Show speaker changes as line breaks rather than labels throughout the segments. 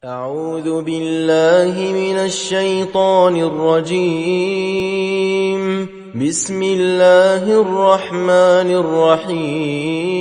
أعوذ بالله من الشيطان الرجيم. بسم الله الرحمن الرحيم.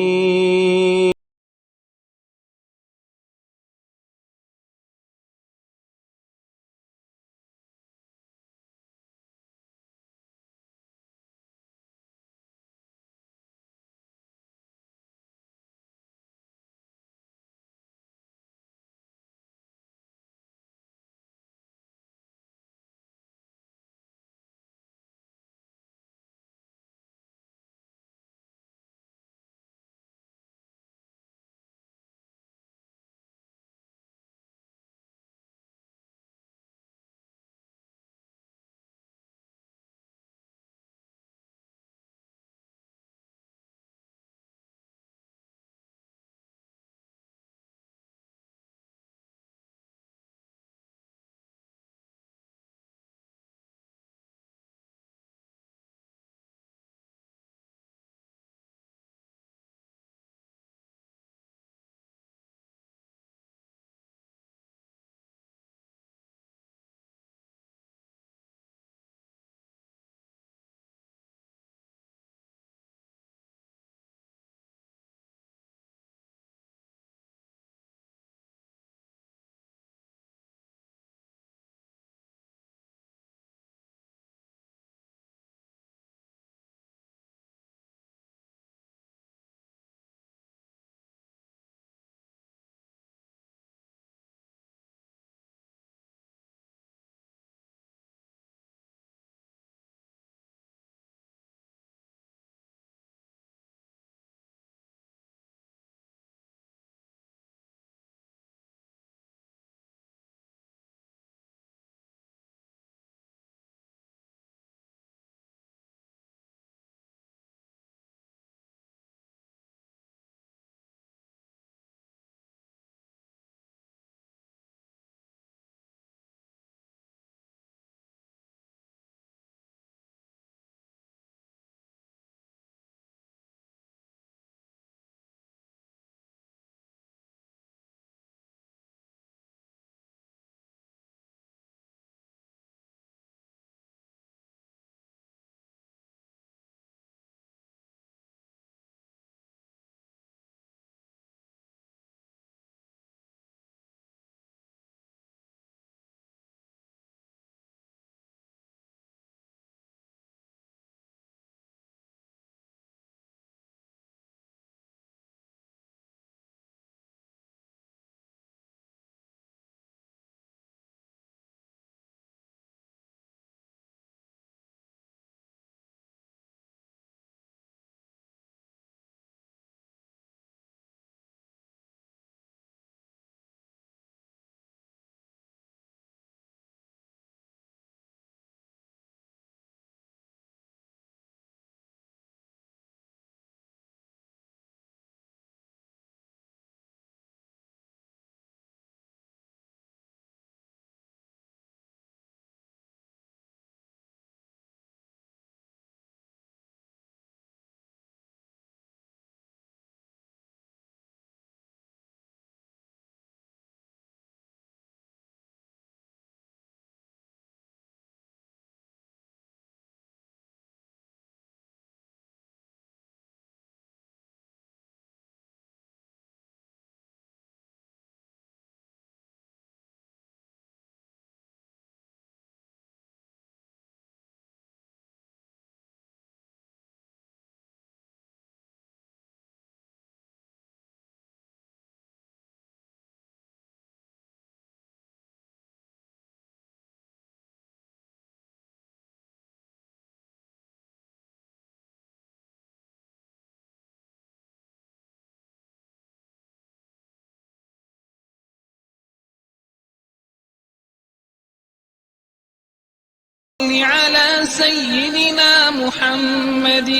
على سيدنا محمد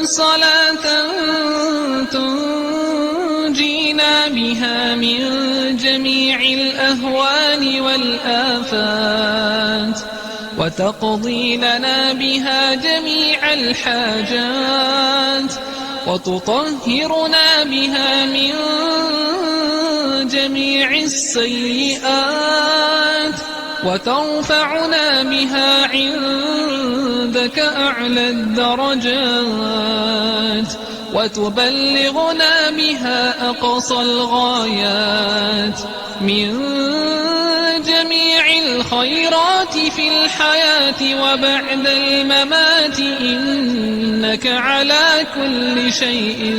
صلاة تنجينا بها من جميع الأهوال والآفات وتقضي لنا بها جميع الحاجات وتطهرنا بها من جميع جميع السيئات وترفعنا بها عندك أعلى الدرجات وتبلغنا بها أقصى الغايات من جميع الخيرات في الحياة وبعد الممات إنك على كل شيء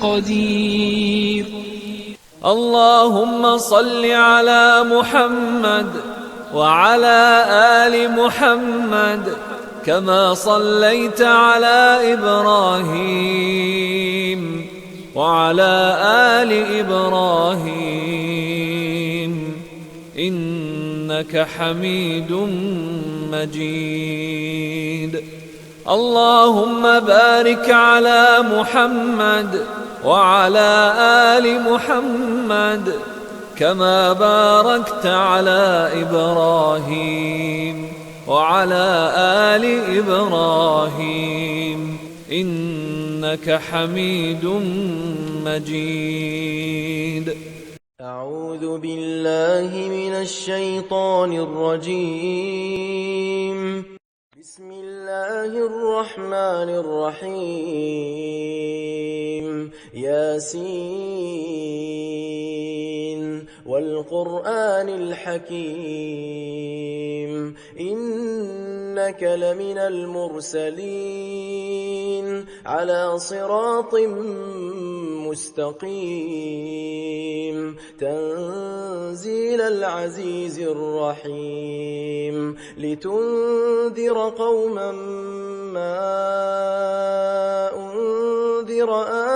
قدير.
اللهم صل على محمد وعلى آل محمد كما صليت على إبراهيم وعلى آل إبراهيم إنك حميد مجيد. اللهم بارك على محمد وعلى آل محمد كما باركت على إبراهيم وعلى آل إبراهيم إنك حميد مجيد.
أعوذ بالله من الشيطان الرجيم. بسم الله الرحمن الرحيم. ياسين والقرآن الحكيم إنك لمن المرسلين على صراط مستقيم تنزيل العزيز الرحيم لتنذر قوما ما أنذر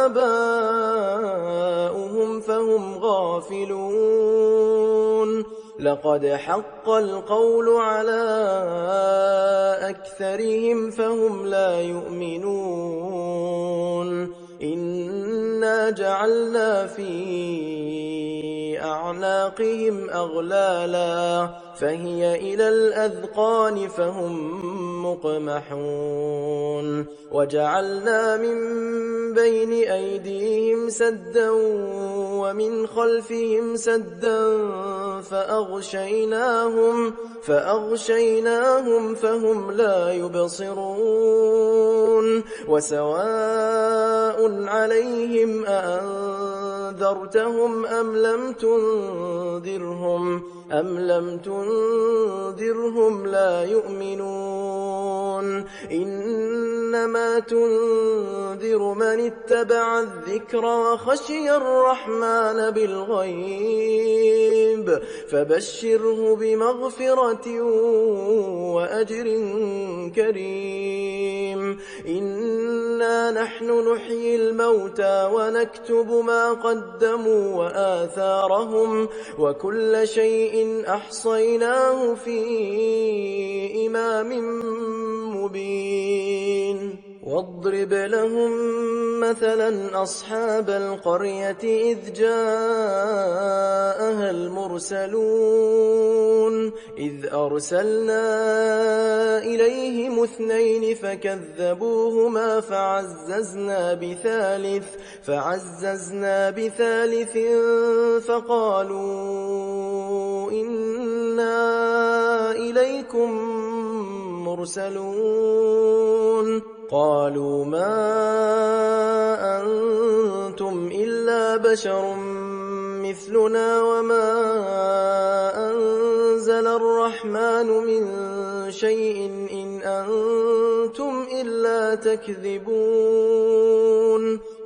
آباؤهم فهم غافلون لقد حق القول على أكثرهم فهم لا يؤمنون إنا جعلنا في أعناقهم أغلالا فهي إلى الأذقان فهم مقمحون وجعلنا من بين أيديهم سدا ومن خلفهم سدا فأغشيناهم فهم لا يبصرون وسواء عليهم أأنذرتهم أم لم تنذرهم لا يؤمنون إنما تنذر من اتبع الذكر وخشي الرحمن بالغيب فبشره بمغفرة وأجر كريم. إنا نحن نحيي الموتى ونكتب ما قدموا وآثارهم وكل شيء أحصيناه في إمام مبين. واضرب لهم مثلا أصحاب القرية إذ جاءها المرسلون إذ أرسلنا إليهم 2 فكذبوهما فعززنا بثالث فقالوا إنا إليكم مرسلون قالوا ما أنتم إلا بشر مثلنا وما أنزل الرحمن من شيء إن أنتم إلا تكذبون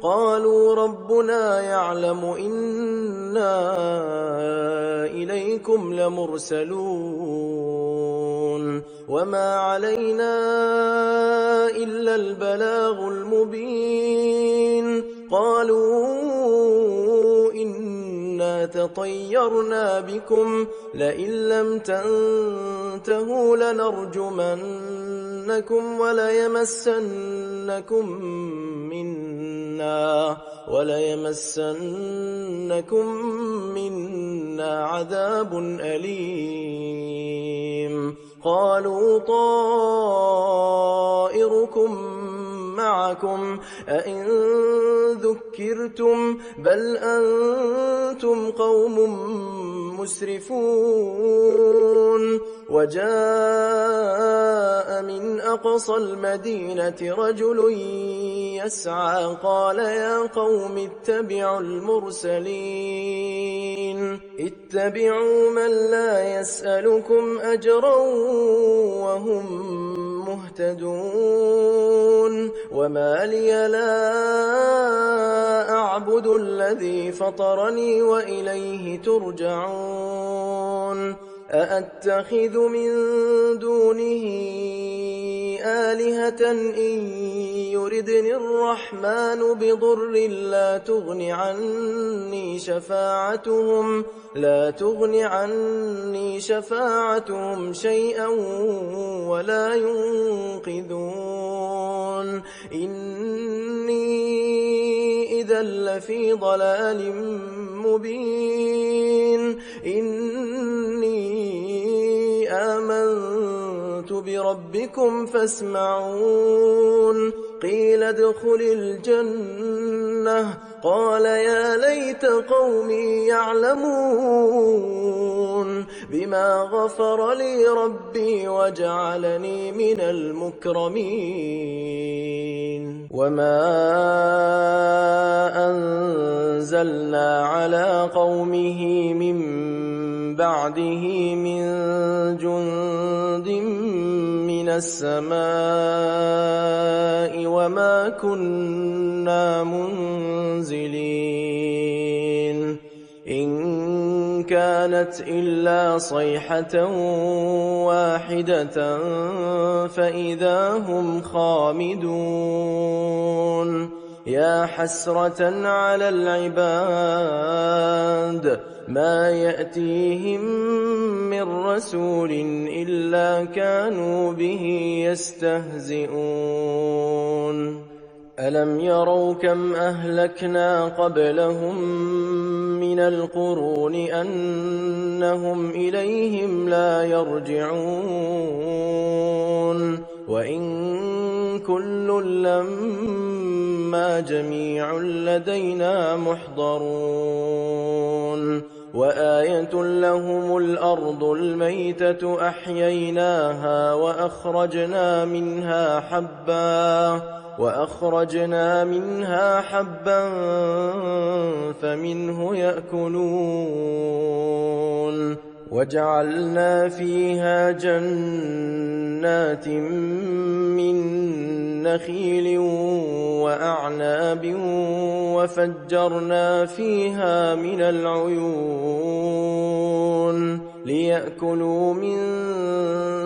قالوا ربنا يعلم إنا إليكم لمرسلون وما علينا إلا البلاغ المبين. قالوا إنا تطيرنا بكم لئن لم تنتهوا لنرجمنكم وليمسنكم منا عذاب أليم. قالوا طائركم معكم أئن ذكرتم بل أنتم قوم مسرفون وجاء من أقصى المدينة رجل يسعى قال يا قوم اتبعوا المرسلين اتبعوا من لا يسألكم أجرا وهم مهتدون وما لي لا أعبد الذي فطرني وإليه ترجعون أأتخذ من دونه آلهة إن يردني الرحمن بضر لا تغن عني شفاعتهم شيئا ولا ينقذون إني إذا لفي ضلال مبين إني آمنت بربكم فاسمعون قيل ادخل الجنة قال يا ليت قومي يعلمون بما غفر لي ربي وجعلني من المكرمين وما أنزلنا على قومه من بعده من جند من السماء وما كنا منزلين إن كانت إلا صيحة واحدة فإذا هم خامدون يا حسرة على العباد ما يأتيهم من رسول إلا كانوا به يستهزئون ألم يروا كم أهلكنا قبلهم من القرون أنهم إليهم لا يرجعون وإن كل لما جميع لدينا محضرون وآية لهم الأرض الميتة أحييناها وأخرجنا منها حبا فمنه يأكلون وجعلنا فيها جنات من نخيل وأعناب وفجرنا فيها من العيون ليأكلوا من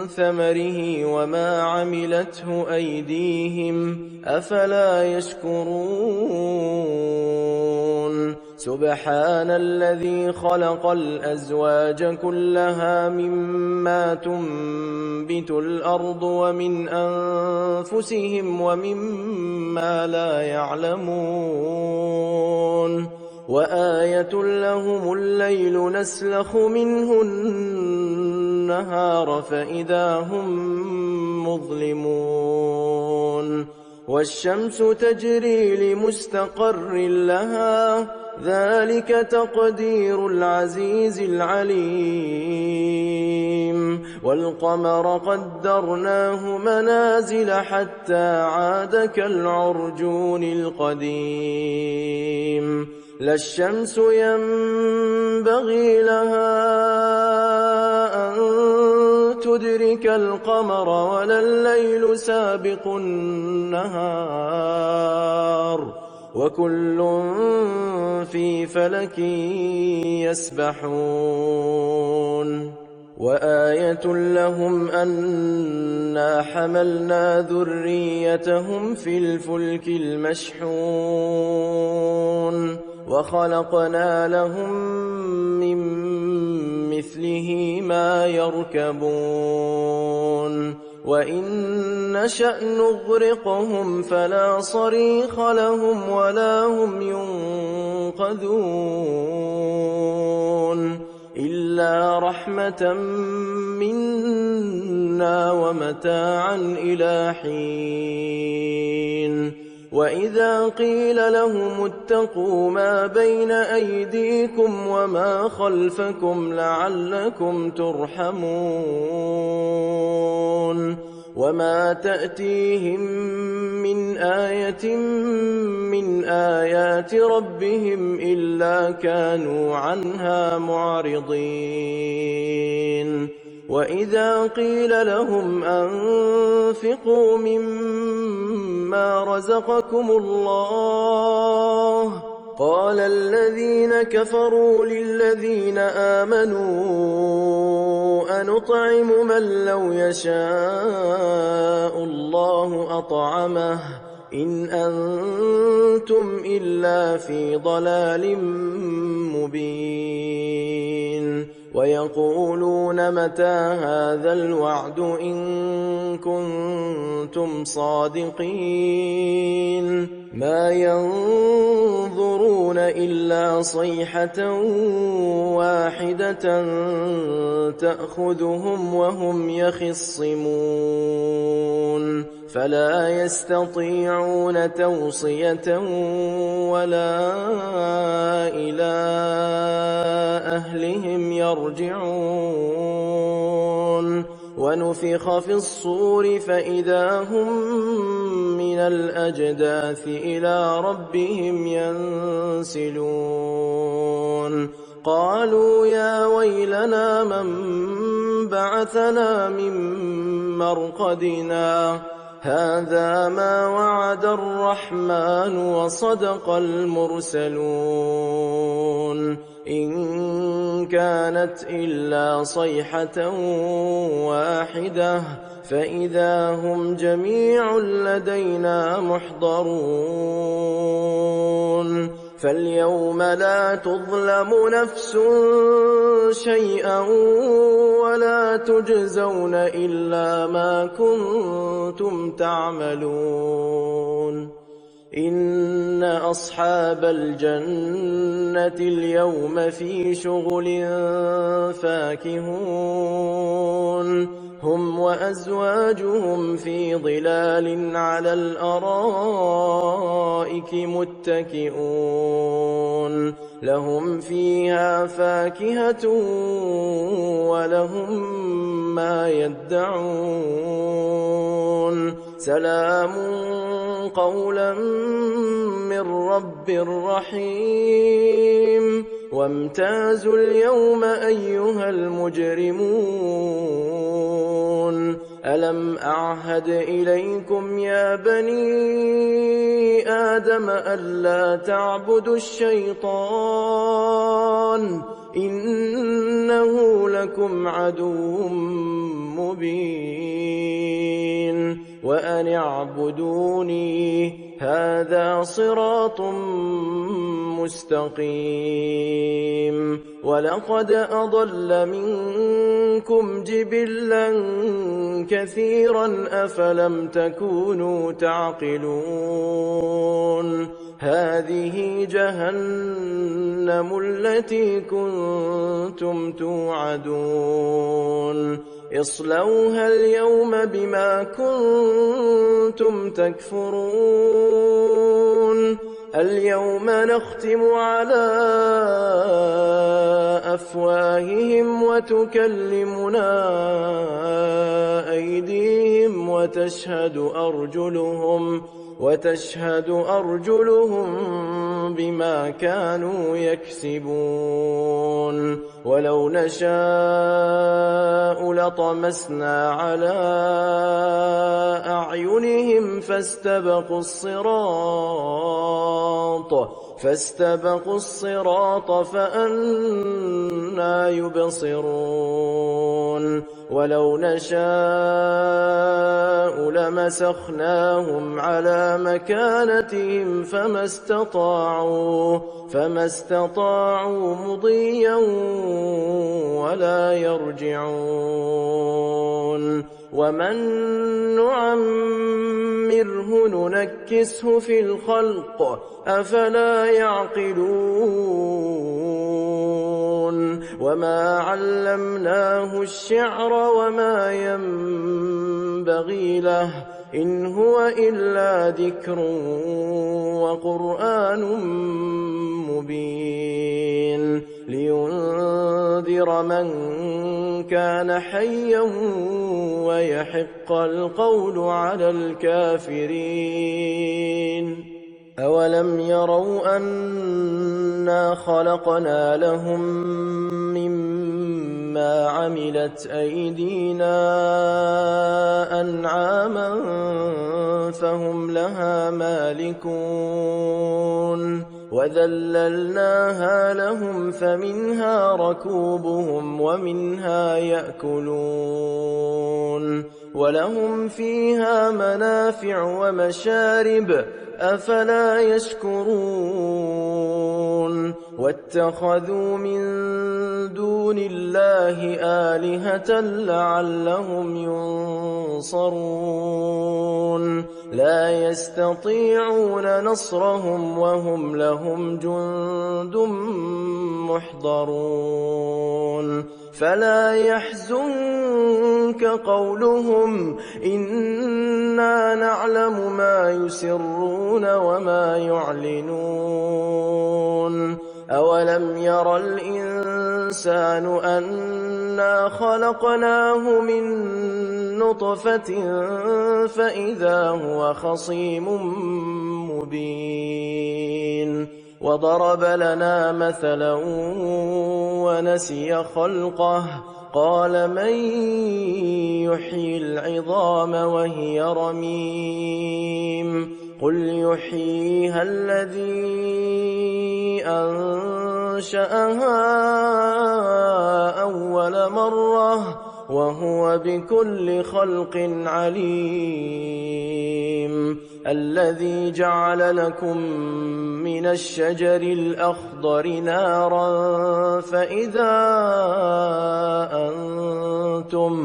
ثمره وما عملته أيديهم أفلا يشكرون سبحان الذي خلق الأزواج كلها مما تنبت الأرض ومن أنفسهم ومما لا يعلمون وآية لهم الليل نسلخ منه النهار فإذا هم مظلمون والشمس تجري لمستقر لها ذلك تقدير العزيز العليم والقمر قدرناه منازل حتى عاد كالعرجون القديم لا الشمس ينبغي لها أن تدرك القمر ولا الليل سابق النهار وكل في فلك يسبحون وآية لهم أنا حملنا ذريتهم في الفلك المشحون وخلقنا لهم من مثله ما يركبون وإن نشأ نغرقهم فلا صريخ لهم ولا هم ينقذون إلا رحمة منا ومتاعا إلى حين وإذا قيل لهم اتقوا ما بين أيديكم وما خلفكم لعلكم ترحمون وما تأتيهم من آية من آيات ربهم إلا كانوا عنها معرضين وإذا قيل لهم أنفقوا مما رزقكم الله قال الذين كفروا للذين آمنوا أنطعم من لو يشاء الله أطعمه إن أنتم إلا في ضلال مبين ويقولون متى هذا الوعد إن كنتم صادقين ما ينظرون إلا صيحة واحدة تأخذهم وهم يخصمون فلا يستطيعون توصية ولا إلى أهلهم يرجعون ونفخ في الصور فإذا هم من الأجداث إلى ربهم ينسلون قالوا يا ويلنا من بعثنا من مرقدنا هذا ما وعد الرحمن وصدق المرسلون إن كانت إلا صيحة واحدة فإذا هم جميع لدينا محضرون فاليوم لا تظلم نفس شيئا ولا تجزون إلا ما كنتم تعملون إن أصحاب الجنة اليوم في شغل فاكهون هم وأزواجهم في ظلال على الأرائك متكئون لهم فيها فاكهة ولهم ما يدعون سلام قولا من رب رحيم وامتازوا اليوم أيها المجرمون ألم أعهد إليكم يا بني آدم ألا تعبدوا الشيطان إنه لكم عدو مبين وأن اعبدوني هذا صراط مستقيم ولقد أضل منكم جبلا كثيرا أفلم تكونوا تعقلون هذه جهنم التي كنتم توعدون اصلوها اليوم بما كنتم تكفرون اليوم نختم على أفواههم وتكلمنا أيديهم وتشهد أرجلهم بما كانوا يكسبون ولو نشاء لطمسنا على أعينهم فاستبقوا الصراط فأنى يبصرون ولو نشاء لمسخناهم على مكانتهم فما استطاعوا مضيا ولا يرجعون ومن نعمره ننكسه في الخلق أفلا يعقلون وما علمناه الشعر وما ينبغي له إن هو إلا ذكر وقرآن مبين لينذر من كان حيا ويحق القول على الكافرين أولم يروا أنا خلقنا لهم مما عملت أيدينا أنعاما فهم لها مالكون وذللناها لهم فمنها ركوبهم ومنها يأكلون ولهم فيها منافع ومشارب أفلا يشكرون واتخذوا من دون الله آلهة لعلهم ينصرون لا يستطيعون نصرهم وهم لهم جند محضرون فلا يحزنك قولهم إنا نعلم ما يسرون وما يعلنون أولم ير الإنسان أنا خلقناه من نطفة فإذا هو خصيم مبين وضرب لنا مثلا ونسي خلقه قال من يحيي العظام وهي رميم قل يحييها الذي أنشأها أول مرة وهو بكل خلق عليم الذي جعل لكم من الشجر الأخضر نارا فإذا أنتم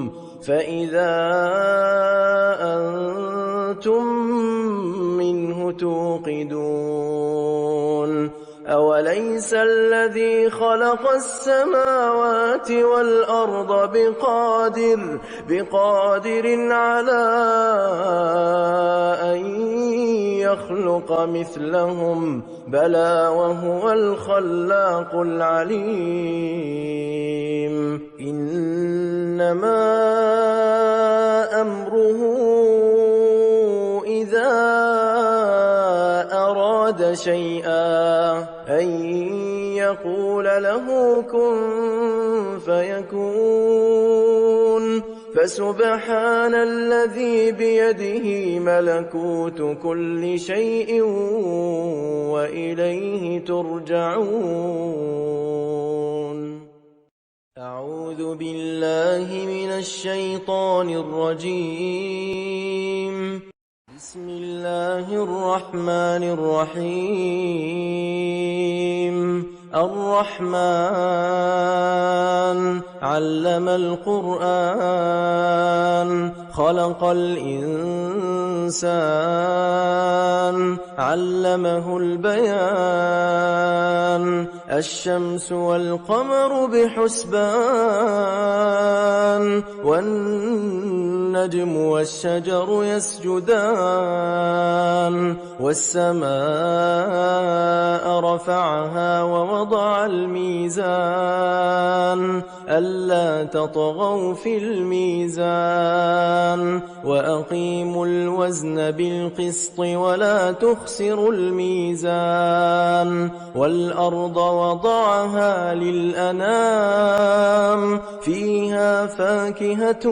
منه توقدون أوليس الذي خلق السماوات والأرض بقادر على أن يخلق مثلهم بلى وهو الخلاق العليم إنما أمره إذا أراد شيئا أن يقول له كن فيكون فسبحان الذي بيده ملكوت كل شيء وإليه ترجعون أعوذ بالله من الشيطان الرجيم بسم الله الرحمن الرحيم الرحمن علم القرآن خلق الإنسان علمه البيان الشمس والقمر بحسبان والنجم والشجر يسجدان والسماء رفعها ووضع الميزان ألا تطغوا في الميزان وأقيموا الوزن بالقسط ولا تخسروا الميزان والأرض وضعها للأنام فيها فاكهة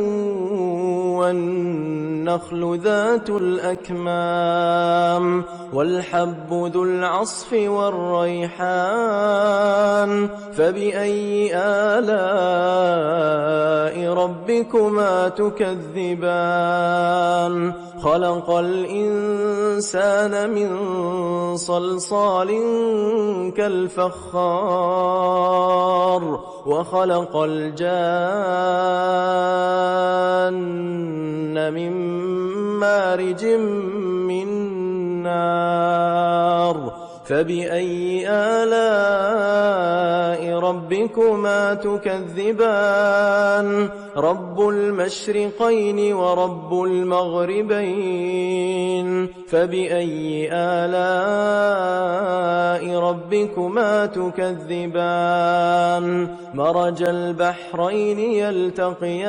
والنخل ذات الأكمام والحب ذو العصف والريحان فبأي آلاء ربكما تكذبان خلق الإنسان من صلصال كالفخار وخلق الجان من مارج من نار فبأي آلاء ربكما تكذبان رب المشرقين ورب المغربين فبأي آلاء ربكما تكذبان مرج البحرين يلتقيان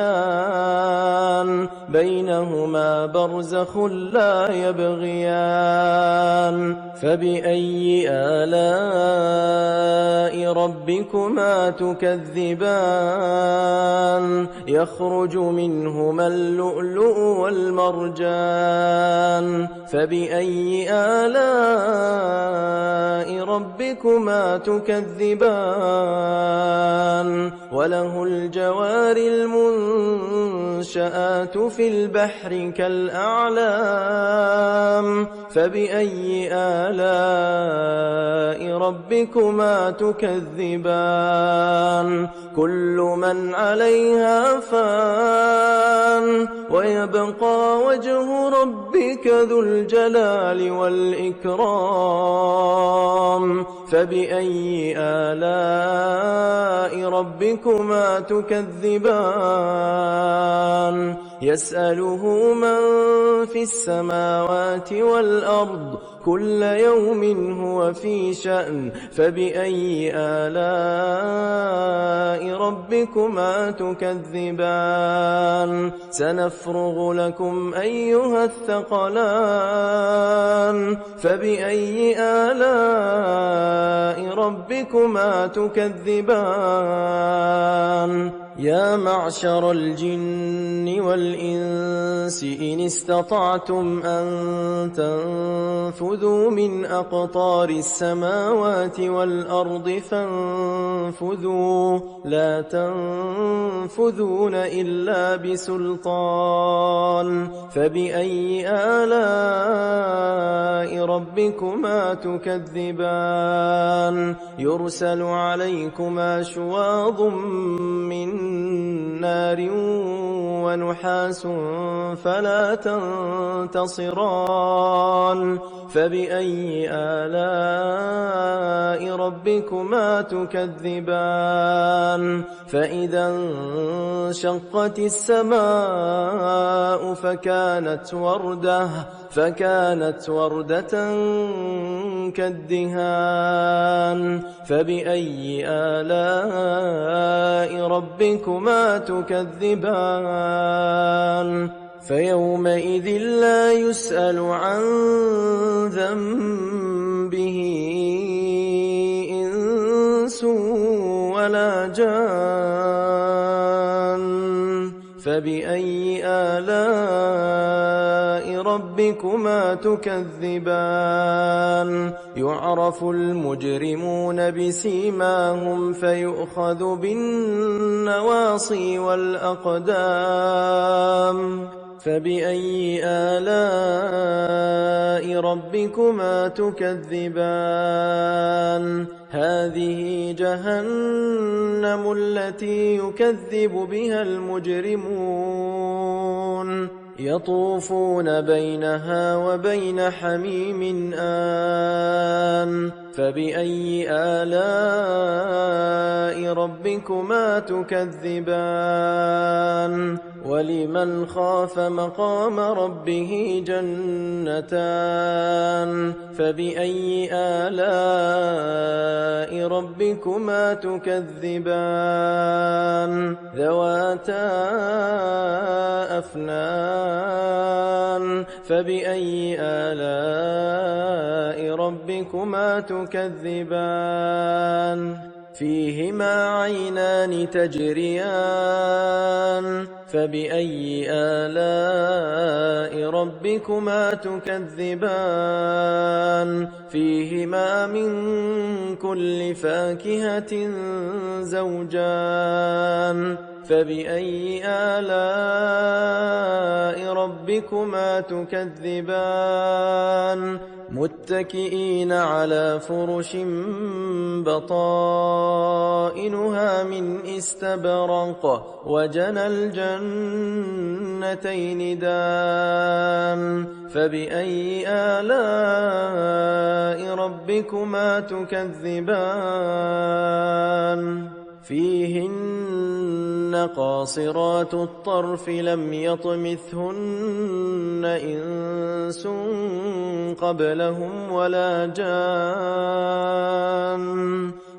بينهما برزخ لا يبغيان فبأي آلاء ربكما تكذبان يخرج منهما اللؤلؤ والمرجان فبأي آلاء ربكما تكذبان وله الجوار المنشآت في البحر كالأعلام فبأي آلاء ربكما تكذبان كل من عليها فان ويبقى وجه ربك ذو الجلال والإكرام فبأي آلاء ربكما تكذبان يسأله من في السماوات والأرض كل يوم هو في شأن فبأي آلاء ربكما تكذبان سنفرغ لكم أيها الثقلان فبأي آلاء ربكما تكذبان يا معشر الجن والإنس إن استطعتم أن تنفذوا من أقطار السماوات والأرض فانفذوا لا تنفذون إلا بسلطان فبأي آلاء ربكما تكذبان يرسل عليكما شواظ من نار ونحاس فلا تنتصران فبأي آلاء ربكما تكذبان فإذا انشقت السماء فكانت وردة كالدهان فبأي آلاء ربكما تكذبان فيومئذ لا يسأل عن ذنبه إنس ولا جان فبأي آلاء ربكما تكذبان يعرف المجرمون بسيماهم فيؤخذ بالنواصي والأقدام فبأي آلاء ربكما تكذبان هذه جهنم التي يكذب بها المجرمون يطوفون بينها وبين حميم آن فبأي آلاء ربكما تكذبان ولمن خاف مقام ربه جنتان فبأي آلاء ربكما تكذبان ذواتا أفنان فبأي آلاء ربكما تكذبان فيهما عينان تجريان فبأي آلاء ربكما تكذبان فيهما من كل فاكهة زوجان فبأي آلاء ربكما تكذبان متكئين على فرش بطائنها من استبرق وجنى الجنتين دان فبأي آلاء ربكما تكذبان قاصرات الطرف لم يطمثهن إنس قبلهم ولا جان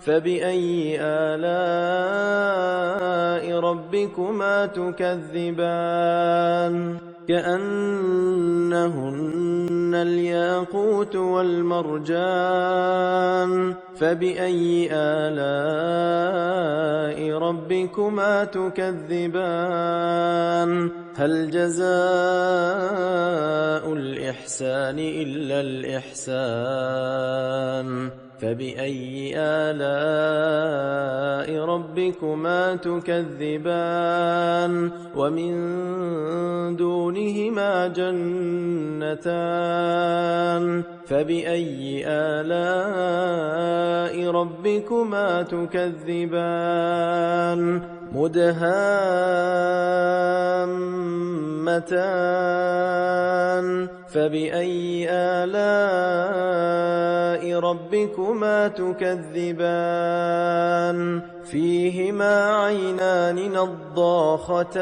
فبأي آلاء ربكما تكذبان كأنهن الياقوت والمرجان فبأي آلاء ربكما تكذبان هل جزاء الإحسان إلا الإحسان فبأي آلاء ربكما تكذبان ومن دونهما جنتان فبأي آلاء ربكما تكذبان مدهامتان فبأي آلاء ربكما تكذبان فيهما عينان نضاختان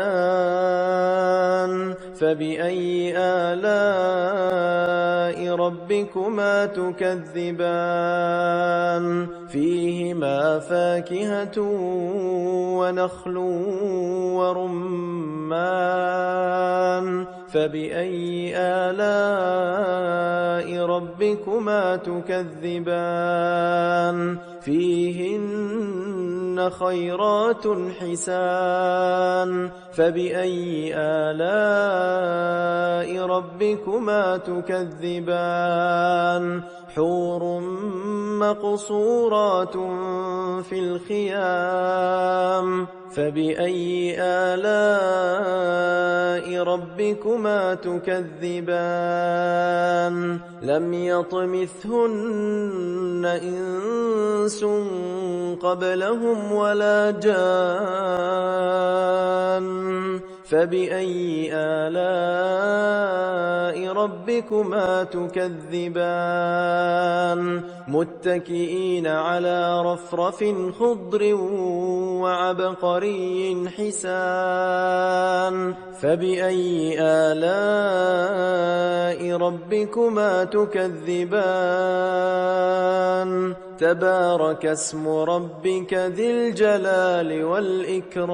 فبأي آلاء ربكما تكذبان فيهما فاكهة ونخل ورمان فبأي آلاء ربكما تكذبان فيهن خيرات حسان فبأي آلاء ربكما تكذبان حور مقصورات في الخيام فبأي آلاء ربكما تكذبان لم يطمثهن إنس قبلهم ولا جان فبأي آلاء ربكما تكذبان متكئين على رفرف خضر وعبقري حسان فبأي آلاء ربكما تكذبان تبارك اسم ربك ذي الجلال والإكرام